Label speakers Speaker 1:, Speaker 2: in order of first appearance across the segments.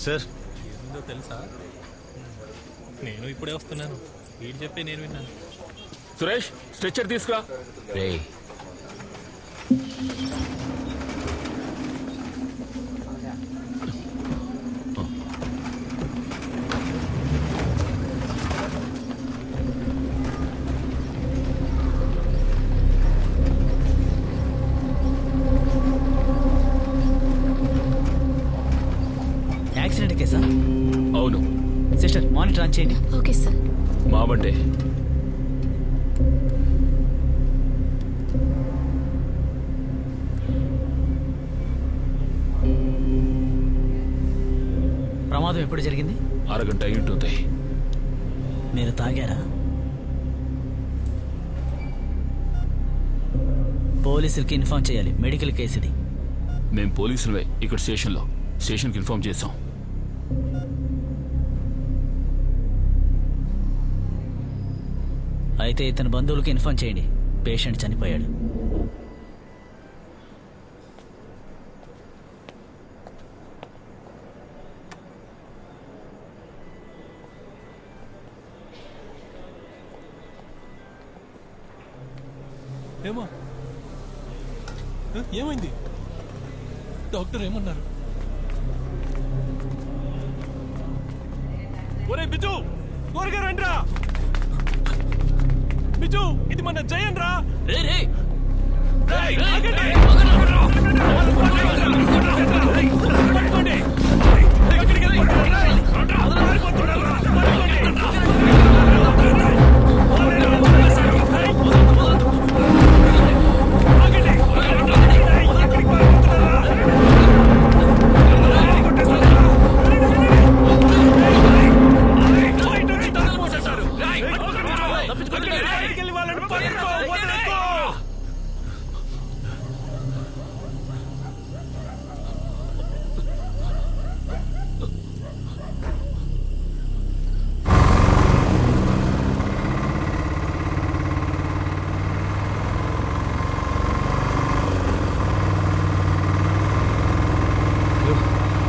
Speaker 1: Sir
Speaker 2: ఏందో తెలుసా, నేను ఇప్పుడే వస్తున్నాను. వీడు చెప్పి నేను విన్నాను.
Speaker 3: సురేష్, స్ట్రెచ్చర్ తీసుకురా.
Speaker 1: రేయ్
Speaker 4: యాక్సిడెంట్ కేసా?
Speaker 3: అవును,
Speaker 4: సిస్టర్ మానిటర్ ఆన్ చేయండి.
Speaker 5: Okay sir.
Speaker 3: మావంటే
Speaker 4: ప్రమాదం ఎప్పుడు జరిగింది?
Speaker 3: అరగంట అయి ఉంటుంది.
Speaker 4: మీరు తాగారా? పోలీసులకి ఇన్ఫార్మ్ చేయాలి. మెడికల్ కేసు ఇది.
Speaker 3: మేం పోలీసులవే ఇక్కడ స్టేషన్కి ఇన్ఫార్మ్ చేసాం.
Speaker 4: అయితే ఇతని బంధువులకి ఇన్ఫార్మ్ చేయండి. పేషెంట్ చనిపోయాడు.
Speaker 2: ఏమా ఏమైంది? డాక్టర్ ఏమన్నారు? ఒరే బిజు, త్వరగా రండిరా. బిజు, ఇది మన జయన్ రా.
Speaker 4: రే రే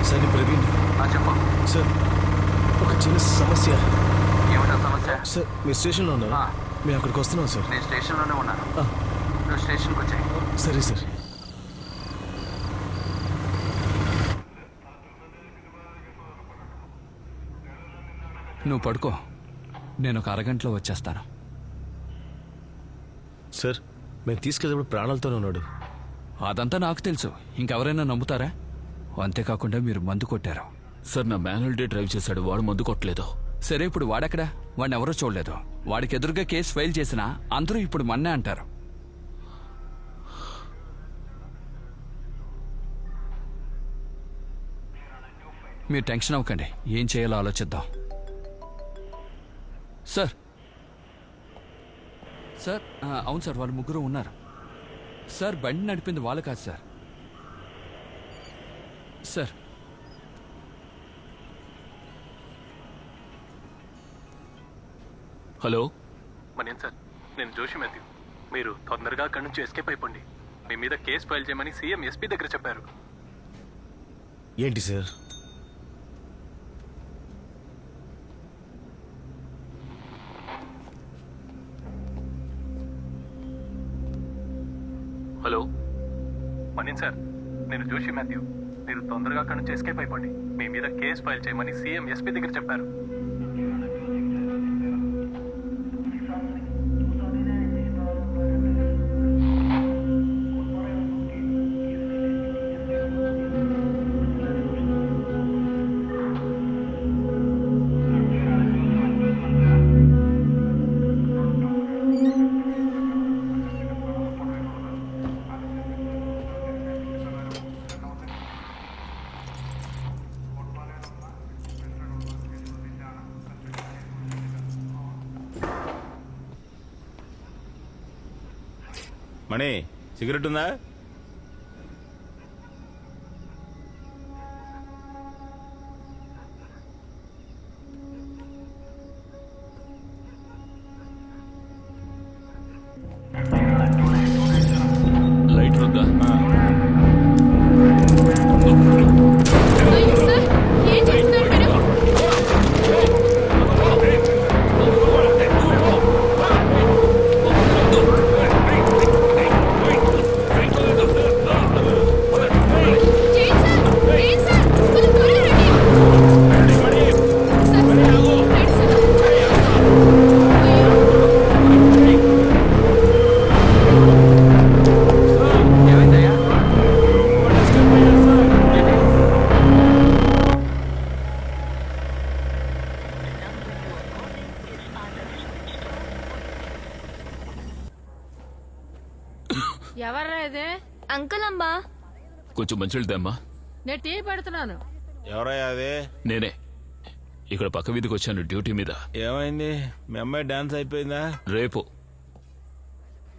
Speaker 1: సార్ ప్రవీణ్.
Speaker 6: చెప్పు.
Speaker 1: సార్ ఒక చిన్న సమస్య.
Speaker 6: ఏమిటా సమస్య?
Speaker 1: సార్ మీరు స్టేషన్లో ఉన్నారు? మేము అక్కడికి వస్తున్నాం సార్.
Speaker 6: నేను స్టేషన్లోనే ఉన్నాను. నువ్వు స్టేషన్కి వచ్చాయి.
Speaker 1: సరే సార్.
Speaker 7: నువ్వు పడుకో, నేను ఒక అరగంటలో వచ్చేస్తాను.
Speaker 1: సార్ మేము తీసుకెళ్ళేప్పుడు ప్రాణాలతోనే ఉన్నాడు.
Speaker 7: అదంతా నాకు తెలుసు, ఇంకెవరైనా నమ్ముతారా? అంతేకాకుండా మీరు మందు కొట్టారు.
Speaker 3: సార్, నా మాన్యువల్ డే డ్రైవ్ చేశాడు, వాడు మందు కొట్టలేదు.
Speaker 7: సరే, ఇప్పుడు వాడెక్కడా? వాడిని ఎవరో చూడలేదు. వాడికి ఎదురుగా కేసు ఫైల్ చేసినా అందరూ ఇప్పుడు మన్నే అంటారు. మీరు టెన్షన్ అవ్వకండి, ఏం చేయాలో ఆలోచిద్దాం. సార్ సార్ అవును సార్, వాళ్ళు ముగ్గురు ఉన్నారు సార్. బండి నడిపింది వాళ్ళు కాదు సార్. సార్
Speaker 3: హలో
Speaker 2: మనేం సార్, నేను జోషి మాథ్యూ. మీరు తొందరగా అక్కడి నుంచి ఎస్కేప్ అయిపోండి. మీ మీద కేసు ఫైల్ చేయమని సీఎం ఎస్పీ దగ్గర చెప్పారు.
Speaker 1: ఏంటి సార్?
Speaker 2: హలో మనీన్ సార్, నేను జోషి మాథ్యూ. మీరు తొందరగా అక్కడి నుంచి ఎస్కేప్ అయిపోండి. మీ మీద కేసు ఫైల్ చేయమని సీఎం ఎస్పీ దగ్గర చెప్పారు.
Speaker 8: మణి, సిగరెట్ ఉందా?
Speaker 3: లైటర్ ఉందా?
Speaker 5: సార్ ఏంటి రాలేదే?
Speaker 9: అంకుల్ అమ్మా.
Speaker 3: కొంచెం మంచినీళ్ళు తెమ్మా.
Speaker 5: నేను టీ పెడుతున్నాను.
Speaker 8: ఎవరయ్యా అదే?
Speaker 3: నేనే ఇక్కడ పక్క వీధికి వచ్చాను డ్యూటీ మీద.
Speaker 8: ఏమైంది? మీ అమ్మాయి డాన్స్ అయిపోయిందా?
Speaker 3: రేపు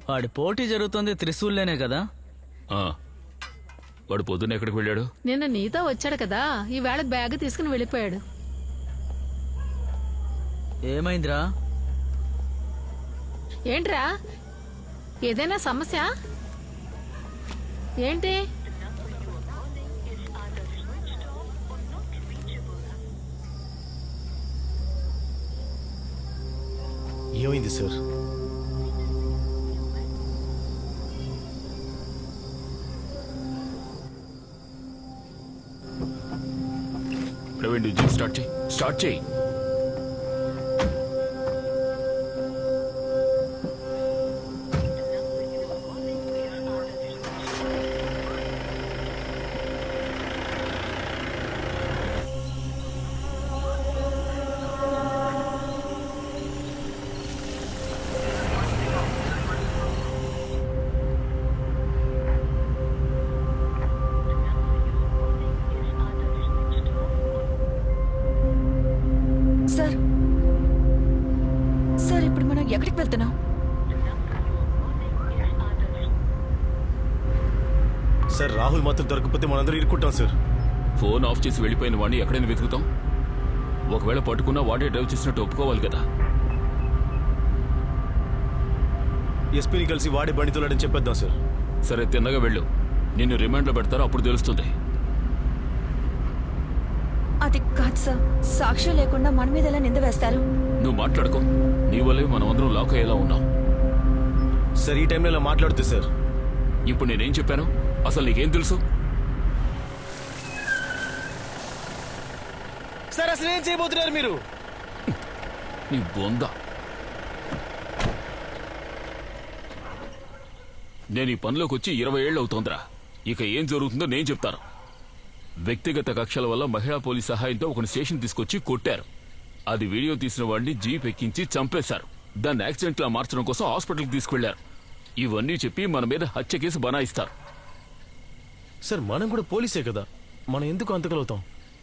Speaker 4: వాడి పోటీ జరుగుతుంది త్రిశూల్లోనే కదా.
Speaker 3: ఆ, వాడు పొద్దున్న ఎక్కడికి వెళ్ళాడు?
Speaker 5: నిన్న నీతో వచ్చాడు కదా, ఈవేళ బ్యాగ్ తీసుకుని వెళ్ళిపోయాడు.
Speaker 4: ఏమైందిరా?
Speaker 5: ఏంట్రా, ఏదైనా సమస్య ఏంటి?
Speaker 1: ఏమైంది సార్?
Speaker 3: ప్రవీణ్ ఇంజిన్ స్టార్ట్ చేయి. స్టార్ట్ చేయి.
Speaker 9: సార్ సార్ ఇప్పుడు మనం ఎక్కడికి వెళ్తున్నాం?
Speaker 1: సార్ రాహుల్ మాత్రం దొరకకపోతే మనందరం ఇరుక్కుంటాం సార్.
Speaker 3: ఫోన్ ఆఫ్ చేసి వెళ్ళిపోయిన వాడిని ఎక్కడైనా వెతుకుతాం. ఒకవేళ పట్టుకున్నా వాడే డ్రైవ్ చేసినట్టు ఒప్పుకోవాలి కదా.
Speaker 1: ఎస్పీని కలిసి వాడి బండి తోలాడని చెప్పేద్దాం సార్.
Speaker 3: సరే, తిన్నగా వెళ్ళు. నిన్ను రిమాండ్లో పెడతారో అప్పుడు తెలుస్తుంది.
Speaker 9: అది కాదు సార్, సాక్ష్యం లేకుండా మన మీద ఎలా నింద వేస్తారు?
Speaker 3: నువ్వు మాట్లాడుకో. నీ వల్లే మనం అందరం లాక్ అయ్యేలా ఉన్నాం.
Speaker 1: సార్ ఈ టైంలో ఇలా మాట్లాడుతూ సార్.
Speaker 3: ఇప్పుడు నేనేం చెప్పాను? అసలు నీకేం తెలుసు?
Speaker 1: సార్ అసలు ఏం చేయబోతున్నారు మీరు?
Speaker 3: నీ బొంద. నేను ఈ పనిలోకి వచ్చి 20 ఏళ్ళు అవుతోందిరా. ఇక ఏం జరుగుతుందో నేను చెప్తాను. వ్యక్తిగత కక్షల వల్ల మహిళా పోలీస్ సహాయంతో ఒక స్టేషన్ తీసుకొచ్చి కొట్టారు. అది వీడియో తీసిన వాడిని జీప్ ఎక్కించి చంపేశారు. దాన్ని యాక్సిడెంట్ లా మార్చడం కోసం హాస్పిటల్కి తీసుకెళ్లారు. ఇవన్నీ చెప్పి మన మీద హత్య కేసు బనాయిస్తారు.
Speaker 1: సార్ మనం కూడా పోలీసే కదా, మనం ఎందుకు అంతకలవుతాం?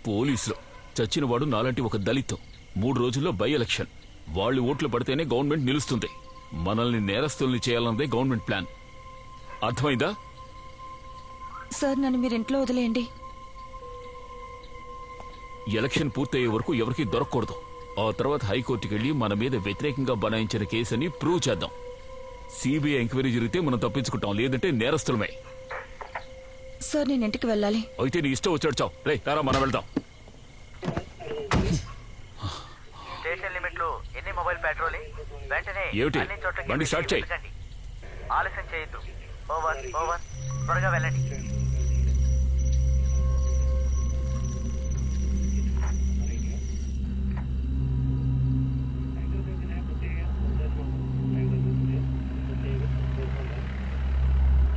Speaker 3: పోలీసులు చచ్చిన వాడు నాలాంటి ఒక దళిత్. 3 రోజుల్లో బై ఎలక్షన్. వాళ్ళు ఓట్లు పడితేనే గవర్నమెంట్ నిలుస్తుంది. మనల్ని నేరస్తుల్ని చేయాలన్నదే గవర్నమెంట్ ప్లాన్. అర్థమైందా?
Speaker 9: సార్ నన్ను మీరు ఇంట్లో వదిలేయండి.
Speaker 3: ఎలక్షన్ పూర్తయ్యే వరకు ఎవరికి దొరకకూడదు. ఆ తర్వాత హైకోర్టుకి వెళ్లి మన మీద వ్యతిరేకంగా బనాయించిన కేసుని ప్రూవ్ చేద్దాం. సిబిఐ ఎంక్వైరీ జరిగితే మనం తప్పించుకుంటాం, లేదంటే నేరస్తులమే.
Speaker 9: సార్ నేను ఇంటికి వెళ్ళాలి.
Speaker 3: అయితే నీ ఇష్టం వచ్చాడు చావు. రే తారా, మనం వెళ్దాం.
Speaker 6: స్టేషన్ లిమిట్ లో ఎన్ని మొబైల్ పెట్రోలింగ్? వెంటనే
Speaker 3: ఏమిటి?
Speaker 6: అన్ని చోట్లకి
Speaker 3: బండి స్టార్ట్ చేయి.
Speaker 6: వెతకండి. ఆలస్యం చేయొద్దు. Over over. త్వరగా వెళ్ళండి.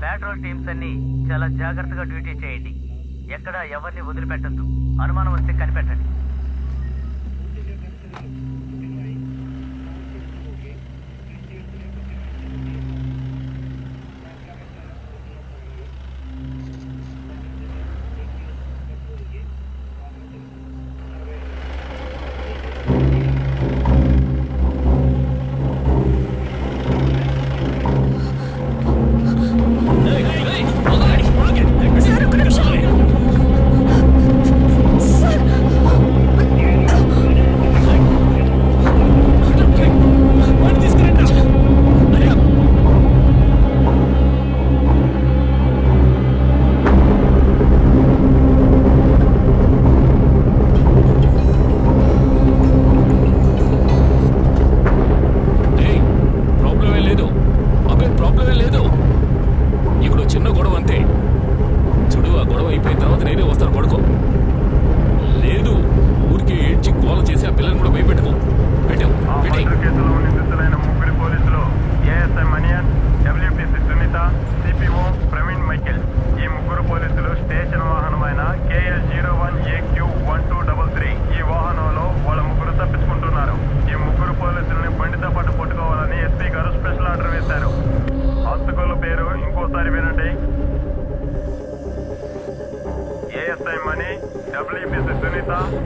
Speaker 6: పెట్రోల్ టీమ్స్ అన్ని చాలా జాగ్రత్తగా డ్యూటీ చేయండి. ఎక్కడ ఎవరిని వదిలిపెట్టద్దు. అనుమానం వస్తే కనిపెట్టండి.
Speaker 9: Sir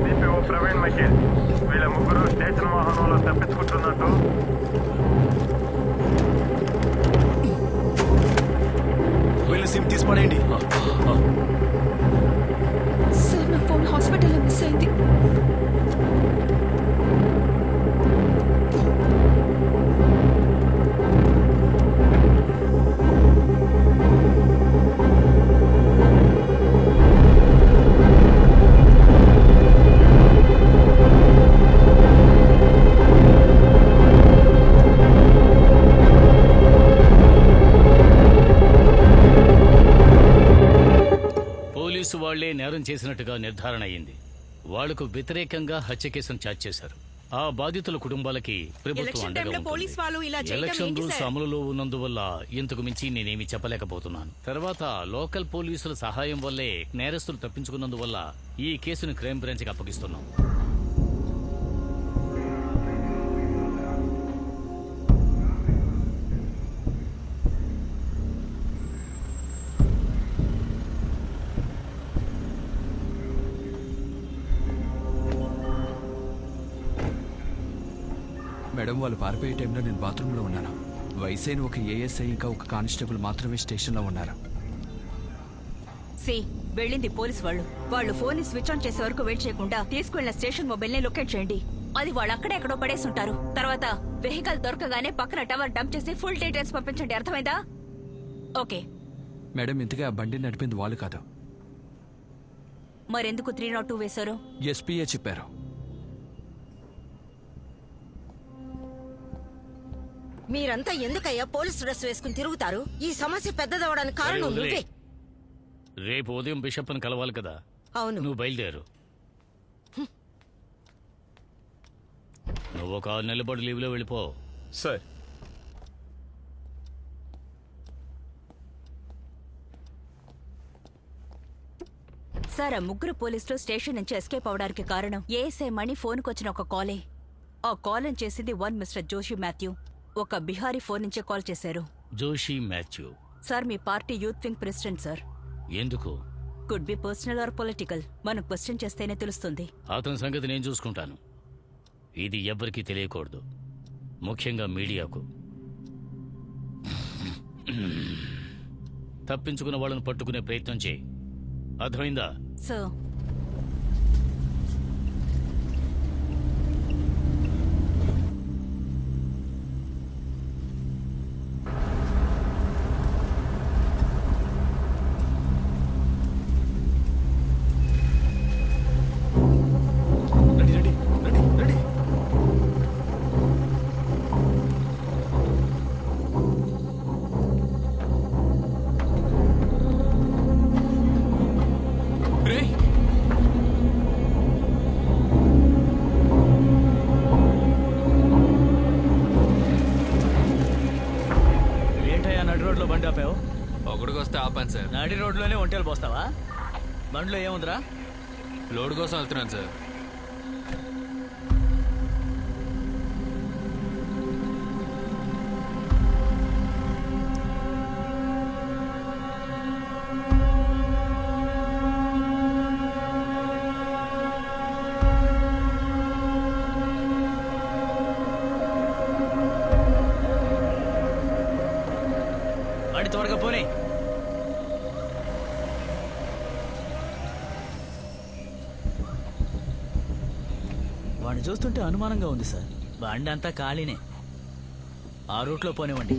Speaker 2: CPO Praveen Michael. వీళ్ళ ముగ్గురు స్టేషన్ వాహనంలో తప్పించుకుంటున్నట్టు
Speaker 1: వీళ్ళ సిమ్ తీసి పడేయండి.
Speaker 9: సార్ నా ఫోన్ హాస్పిటల్లో మిస్ అయింది.
Speaker 10: పోలీసు వాళ్లే నేరం చేసినట్టుగా నిర్ధారణ అయింది. వాళ్లకు వ్యతిరేకంగా హత్య కేసును ఛార్జ్ చేశారు. ఆ బాధితుల కుటుంబాలకి ప్రభుత్వం అండగా ఉంటుంది. ఎలక్షన్ రూల్స్ అమలులో ఉన్నందువల్ల ఇంతకు మించి నేనేమి చెప్పలేకపోతున్నాను. తర్వాత లోకల్ పోలీసుల సహాయం వల్లే నేరస్తులు తప్పించుకున్నందువల్ల ఈ కేసును క్రైమ్ బ్రాంచ్కి అప్పగిస్తున్నాం.
Speaker 7: మేడం, వాళ్ళు పారిపోయే టైంలో నేను బాత్రూంలో ఉన్నాను. వయసైన ఒక ఏఎస్ఐ ఇంకా ఒక కానిస్టేబుల్ మాత్రమే స్టేషన్లో ఉన్నారు.
Speaker 9: సి వెళ్ళింది పోలీస్ వాళ్ళు ఫోన్ ని స్విచ్ ఆన్ చేసే వరకు వెయిట్ చేయకుండా తీసుకువెళ్ళిన స్టేషన్ మొబైల్ ని లొకేట్ చేయండి. అది వాళ్ళు అక్కడే ఎక్కడో పడేసి ఉంటారు. తర్వాత వెహికల్ దొరకగానే పక్కన టవర్ డంప్ చేసి ఫుల్ డీటెయిల్స్ పంపించండి. అర్థమైందా? ఓకే
Speaker 7: మేడం, ఇంతగా ఆ బండి నడిపింది వాళ్ళు కాదు.
Speaker 9: మరెందుకు 302 వేశారు?
Speaker 7: ఎస్పీఏ చెప్పారు.
Speaker 9: మీరంతా ఎందుకయ్యా పోలీస్ డ్రెస్ వేసుకుని తిరుగుతారు? ఈ సమస్య పెద్దదవడానికి కారణం
Speaker 10: వదిలే.
Speaker 9: నువ్వే.
Speaker 10: రేపు ఉదయం బిషప్ని కలవాలి కదా.
Speaker 9: అవును.
Speaker 10: నువ్వు బయలుదేరు. నువ్వు ఒక 6 నెలల పాటు లీవ్లో వెళ్ళిపో.
Speaker 1: సార్
Speaker 9: సార్, ఆ ముగ్గురు పోలీసులు స్టేషన్ నుంచి ఎస్కేప్ అవడానికి కారణం ఏఎస్ఐ మణి ఫోన్కి వచ్చిన ఒక కాలే. ఆ కాల్ చేసింది వన్ మిస్టర్ జోషి మాథ్యూ. ఒక బిహారీ ఫోన్ నుంచే కాల్ చేశారు.
Speaker 10: జోషి మాథ్యూ
Speaker 9: సార్, మీ party youth wing president sir.
Speaker 10: ఎందుకు?
Speaker 9: Could be personal or political. మనం క్వశ్చన్ చేస్తేనే తెలుస్తుంది.
Speaker 10: అతని సంగతి నేను చూసుకుంటాను. ఇది ఎవ్వరికీ తెలియకూడదు, ముఖ్యంగా మీడియాకు. తప్పించుకున్న వాళ్ళని పట్టుకునే ప్రయత్నం చేయి. అర్థమైందా?
Speaker 9: Sir,
Speaker 1: ready ready ready ready.
Speaker 4: ఏంటయ్యా నడి రోడ్లో బండి ఆపావు?
Speaker 7: ఒకడికి వస్తే ఆపాను సార్.
Speaker 4: నడి రోడ్లోనే ఒంటేలు పోస్తావా? బండిలో ఏముందిరా?
Speaker 7: లోడ్ కోసం వెళ్తున్నాను సార్.
Speaker 4: బండి త్వరగా పోనీ. వాడిని చూస్తుంటే అనుమానంగా ఉంది సార్. బండి అంతా ఖాళీనే. ఆ రూట్లో పోనివ్వండి.